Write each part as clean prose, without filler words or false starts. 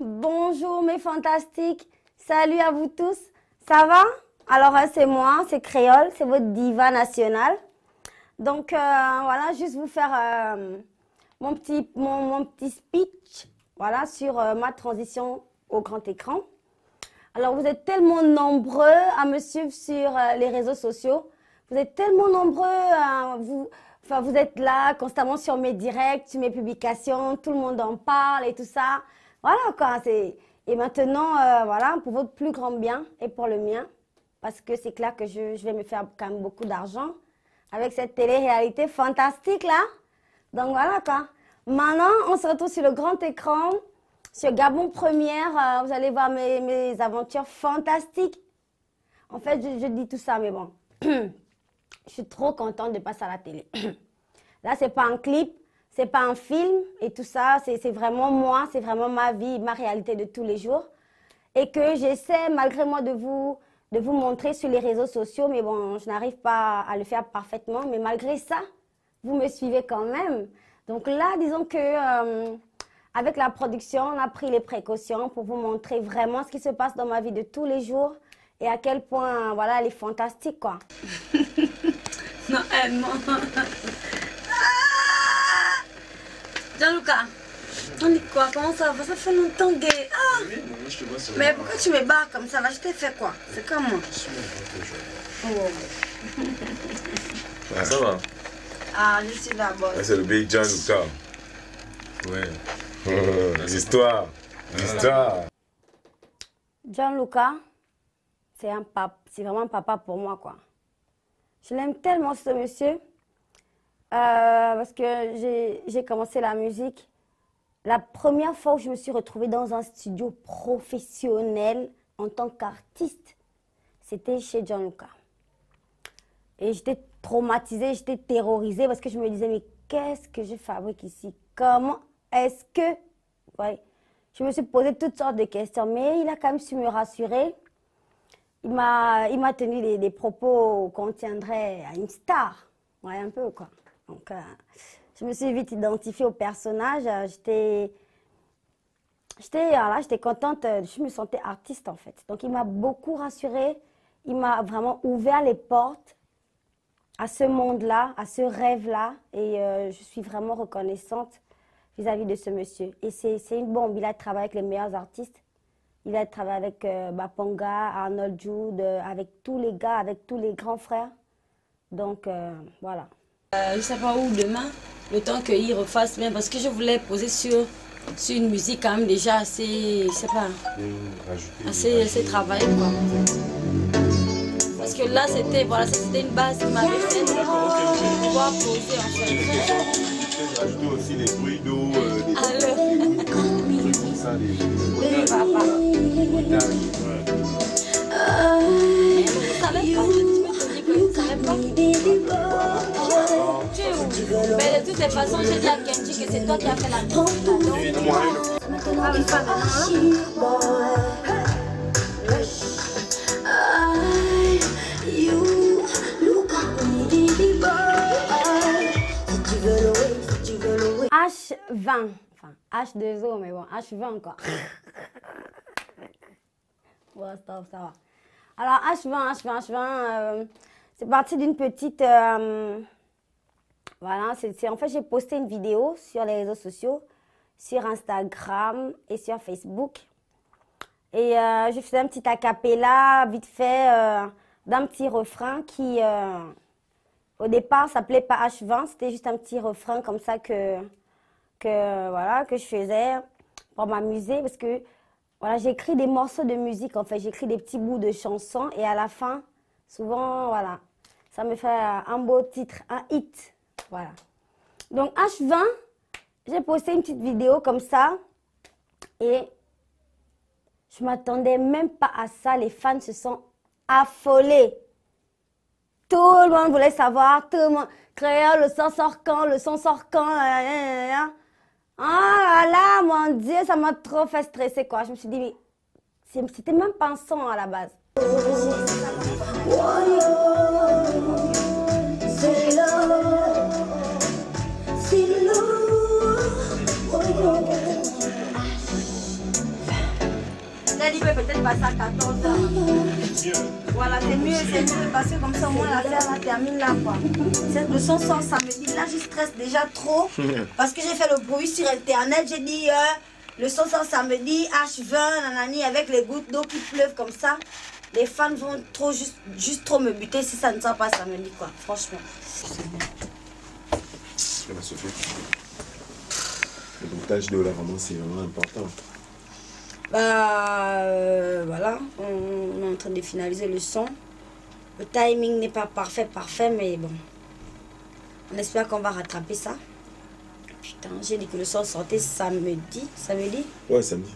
bonjour mes fantastiques, salut à vous tous, ça va? Alors c'est moi, c'est Créole, c'est votre diva nationale. Donc voilà, juste vous faire mon petit speech voilà, sur ma transition au grand écran. Alors vous êtes tellement nombreux à me suivre sur les réseaux sociaux, vous êtes tellement nombreux, vous êtes là constamment sur mes directs, sur mes publications, tout le monde en parle et tout ça. Voilà quoi, et maintenant, voilà, pour votre plus grand bien et pour le mien, parce que c'est clair que je vais me faire quand même beaucoup d'argent avec cette télé-réalité fantastique là. Donc voilà quoi. Maintenant, on se retrouve sur le grand écran, sur Gabon Première, vous allez voir mes aventures fantastiques. En fait, je dis tout ça, mais bon, je suis trop contente de passer à la télé. Là, c'est pas un clip, c'est pas un film et tout ça, c'est vraiment moi, c'est vraiment ma vie, ma réalité de tous les jours. Et que j'essaie, malgré moi, de vous montrer sur les réseaux sociaux, mais bon, je n'arrive pas à le faire parfaitement, mais malgré ça, vous me suivez quand même. Donc là, disons que avec la production, on a pris les précautions pour vous montrer vraiment ce qui se passe dans ma vie de tous les jours et à quel point, voilà, elle est fantastique, quoi. Non, non. Gianluca, on dit quoi? Comment ça va? Ça fait longtemps que... Ah. Oui, moi je te vois sur Mais pourquoi tu me barres comme ça là? Je t'ai fait quoi? C'est comment? Ah, ça va? Ah, je suis la bonne. C'est le Big Gianluca. Ouais. L'histoire. L'histoire. Gianluca, c'est vraiment un papa pour moi, quoi. Je l'aime tellement, ce monsieur, parce que j'ai commencé la musique. La première fois où je me suis retrouvée dans un studio professionnel en tant qu'artiste, c'était chez Gianluca. Et j'étais traumatisée, j'étais terrorisée parce que je me disais, mais qu'est-ce que je fabrique ici? Comment est-ce que... Ouais. Je me suis posé toutes sortes de questions, mais il a quand même su me rassurer. Il m'a tenu des propos qu'on tiendrait à une star. Ouais, un peu, quoi. Donc, je me suis vite identifiée au personnage. J'étais contente. Je me sentais artiste, en fait. Donc, il m'a beaucoup rassurée. Il m'a vraiment ouvert les portes à ce monde-là, à ce rêve-là. Et je suis vraiment reconnaissante vis-à-vis de ce monsieur. Et c'est une bombe. Il a travaillé avec les meilleurs artistes. Il a travaillé avec Baponga, Arnold Jude, avec tous les gars, avec tous les grands frères. Donc, voilà. Je ne sais pas où demain, le temps qu'il refasse bien, parce que je voulais poser sur une musique quand même déjà assez, je sais pas, assez travaillée, quoi. Parce que là, c'était une base qui m'avait fait pour pouvoir poser, en fait. Rajouter aussi les bruits d'eau, des Alors, trucs comme ça, oui, papa. Mais de toutes les façons, j'ai dit à Kenji que c'est toi qui as fait la musique. H20, enfin H2O, mais bon, H20 quoi. Bon, stop, ça va. Alors H20, c'est parti d'une petite... voilà, en fait, j'ai posté une vidéo sur les réseaux sociaux, sur Instagram et sur Facebook. Et je faisais un petit acapella, vite fait, d'un petit refrain qui, au départ, s'appelait pas H20. C'était juste un petit refrain comme ça que je faisais pour m'amuser. Parce que voilà, j'écris des morceaux de musique, en fait. J'écris des petits bouts de chansons. Et à la fin, souvent, voilà, ça me fait un beau titre, un hit. Voilà. Donc H20, j'ai posté une petite vidéo comme ça et je m'attendais même pas à ça. Les fans se sont affolés. Tout le monde voulait savoir, tout le monde. Créole, le son sort quand, le son sort quand. Ah là là, mon Dieu, ça m'a trop fait stresser quoi. Je me suis dit, mais c'était même pas un son à la base. Peut-être il peut passer à 14h. Voilà, c'est mieux parce que comme ça au moins l'affaire là termine là quoi. Le son sort samedi. Là je stresse déjà trop parce que j'ai fait le bruit sur internet. J'ai dit le son sort samedi, H20, nanani, avec les gouttes d'eau qui pleuvent comme ça. Les fans vont trop juste trop me buter si ça ne sort pas samedi quoi, franchement. Sophie, le bruitage d'eau là vraiment c'est vraiment important. Voilà, on est en train de finaliser le son. Le timing n'est pas parfait, mais bon. On espère qu'on va rattraper ça. Putain, j'ai dit que le son sortait samedi. Ouais, samedi.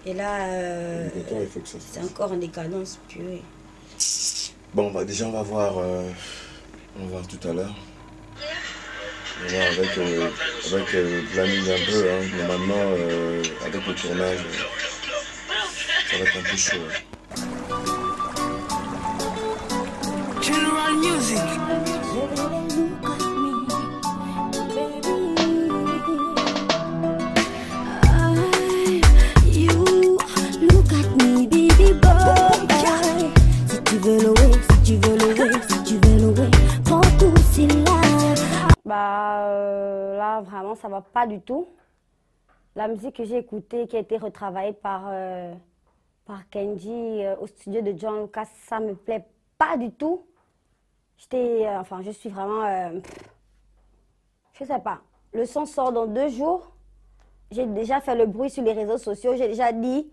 Et là, il faut que ça c'est encore en décadence, purée. Bon, bah déjà on va voir tout à l'heure. On va avec le planning un peu, hein. Normalement avec le tournage, ça va être un peu chaud. General Music. Là, vraiment, ça va pas du tout. La musique que j'ai écoutée, qui a été retravaillée par Kenji au studio de John Lucas, ça me plaît pas du tout. Je suis vraiment... je sais pas. Le son sort dans 2 jours. J'ai déjà fait le bruit sur les réseaux sociaux. J'ai déjà dit,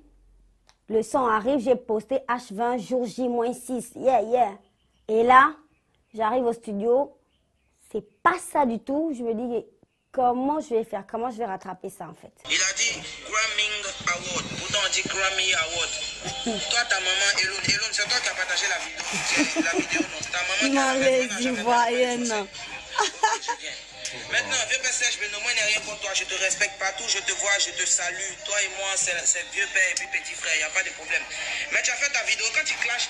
le son arrive, j'ai posté H20 jour J-6. Yeah. Et là, j'arrive au studio. C'est pas ça du tout. Je me dis, comment je vais faire? Comment je vais rattraper ça en fait? Il a dit Grammy Award. Pourtant on dit Grammy Award. Toi, ta maman, Elon, c'est toi qui as partagé la vidéo, non? Ta maman qui a voyenne. Maintenant, vieux père, moi, il n'y a rien contre toi. Je te respecte partout, je te vois, je te salue. Toi et moi, c'est vieux père et puis petit frère, il n'y a pas de problème. Mais tu as fait ta vidéo, quand tu clashes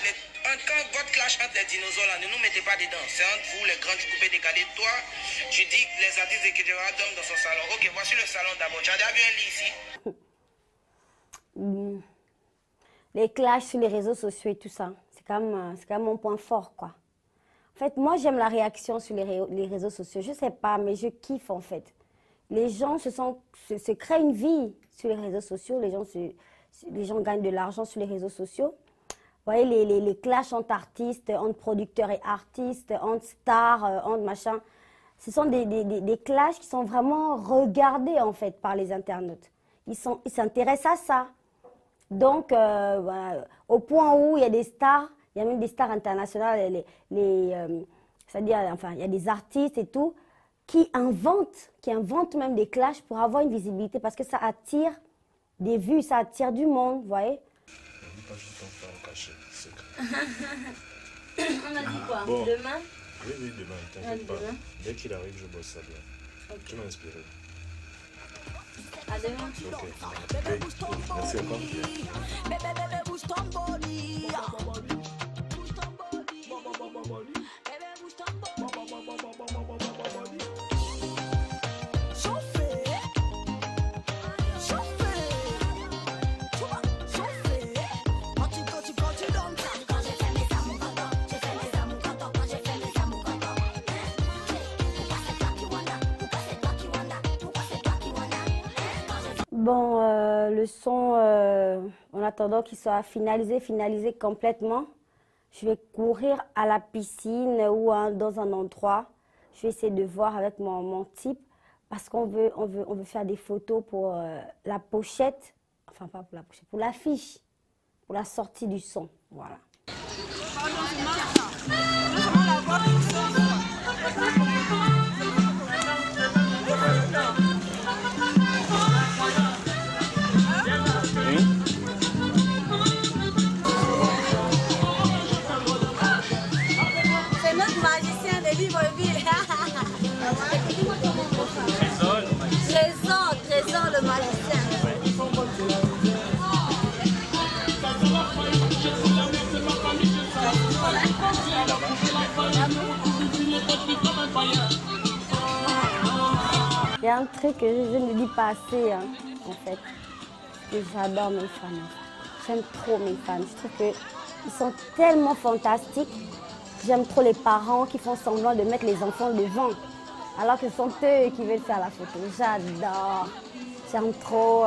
quand votre clash entre les dinosaures là, ne nous mettez pas dedans. C'est entre vous, les grands du coupé décalé. Toi, tu dis que les artistes de Kidjara dorment dans son salon. Ok, voici le salon d'abord. Tu as déjà vu un lit ici? Les clashs sur les réseaux sociaux et tout ça, c'est quand même mon point fort, quoi. En fait, moi, j'aime la réaction sur les réseaux sociaux. Je sais pas, mais je kiffe, en fait. Les gens se créent une vie sur les réseaux sociaux. Les gens gagnent de l'argent sur les réseaux sociaux. Vous voyez, les clashs entre artistes, entre producteurs et artistes, entre stars, entre machin. Ce sont des clashs qui sont vraiment regardés, en fait, par les internautes. Ils s'intéressent à ça. Donc, voilà, au point où il y a des stars, il y a même des stars internationales, c'est-à-dire, enfin, il y a des artistes et tout, qui inventent même des clashs pour avoir une visibilité, parce que ça attire des vues, ça attire du monde, vous voyez. On a dit quoi? Bon. Demain? Oui, demain, t'inquiète pas. Dès qu'il arrive, je bosse ça bien. Okay. Tu m'as inspiré. À demain. Ok. Merci encore. Bon, le son, en attendant qu'il soit finalisé complètement, je vais courir à la piscine ou dans un endroit. Je vais essayer de voir avec mon type, parce qu'on veut faire des photos pour la pochette, enfin pas pour la pochette, pour l'affiche, pour la sortie du son, voilà. C'est notre magicien de Libreville. Trésor le magicien. Il y a un truc que je ne dis pas assez, hein, en fait, que j'adore mes fans. j'aime trop mes fans. Je trouve qu'ils sont tellement fantastiques. J'aime trop les parents qui font semblant de mettre les enfants devant, alors que ce sont eux qui veulent faire la photo. J'adore. J'aime trop.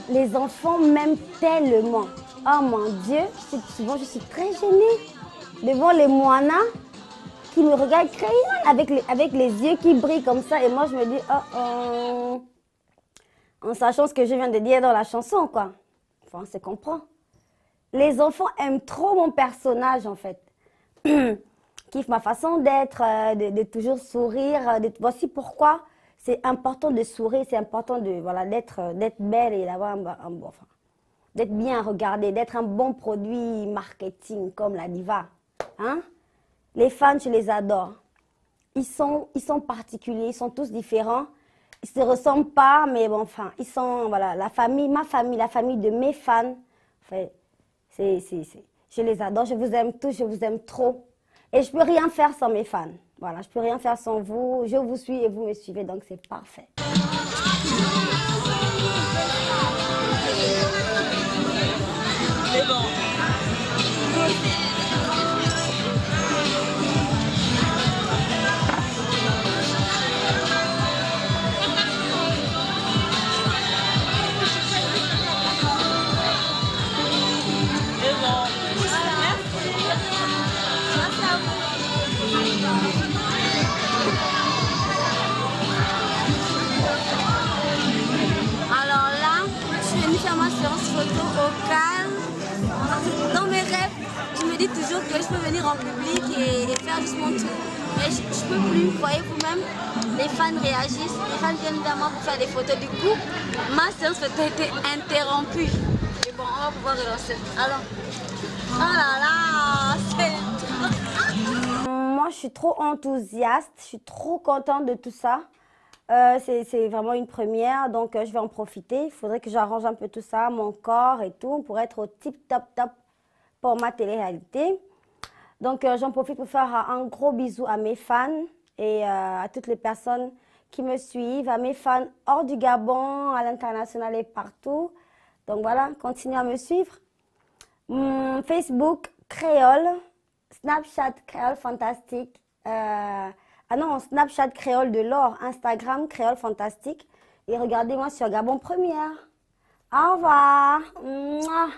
Les enfants m'aiment tellement. Oh mon Dieu, souvent je suis très gênée devant les moinas qui me regardent créole avec les yeux qui brillent comme ça. Et moi, je me dis, oh oh. En sachant ce que je viens de dire dans la chanson, quoi. Enfin, on se comprend. Les enfants aiment trop mon personnage, en fait. Kiffent ma façon d'être, de toujours sourire. Voici pourquoi c'est important de sourire, c'est important d'être belle et d'avoir d'être bien regardée, d'être un bon produit marketing comme la diva. Hein? Les fans, je les adore. Ils sont particuliers, ils sont tous différents. Ils ne se ressemblent pas, mais bon, enfin, ils sont, voilà, la famille de mes fans. Enfin, je les adore, je vous aime tous, je vous aime trop. Et je ne peux rien faire sans mes fans. Voilà, je ne peux rien faire sans vous. Je vous suis et vous me suivez, donc c'est parfait. C'est bon. Alors là, je suis venue faire ma séance photo au calme. Dans mes rêves, je me dis toujours que je peux venir en public et faire juste mon truc. Mais je ne peux plus, vous voyez vous-même, les fans réagissent, les fans viennent vers moi pour faire des photos. Du coup, ma séance photo a été interrompue. Et bon, on va pouvoir relancer. Alors, oh là là, c'est... Moi, je suis trop enthousiaste, je suis trop contente de tout ça. C'est vraiment une première, donc je vais en profiter. Il faudrait que j'arrange un peu tout ça, mon corps et tout, pour être au tip top pour ma télé-réalité. Donc j'en profite pour faire un gros bisou à mes fans et à toutes les personnes qui me suivent, à mes fans hors du Gabon, à l'international et partout. Donc voilà, continuez à me suivre. Facebook, Créole, Snapchat, Créole Fantastique. Ah non, Snapchat Créole de l'or, Instagram Créole Fantastique. Et regardez-moi sur Gabon Première. Au revoir. Mouah.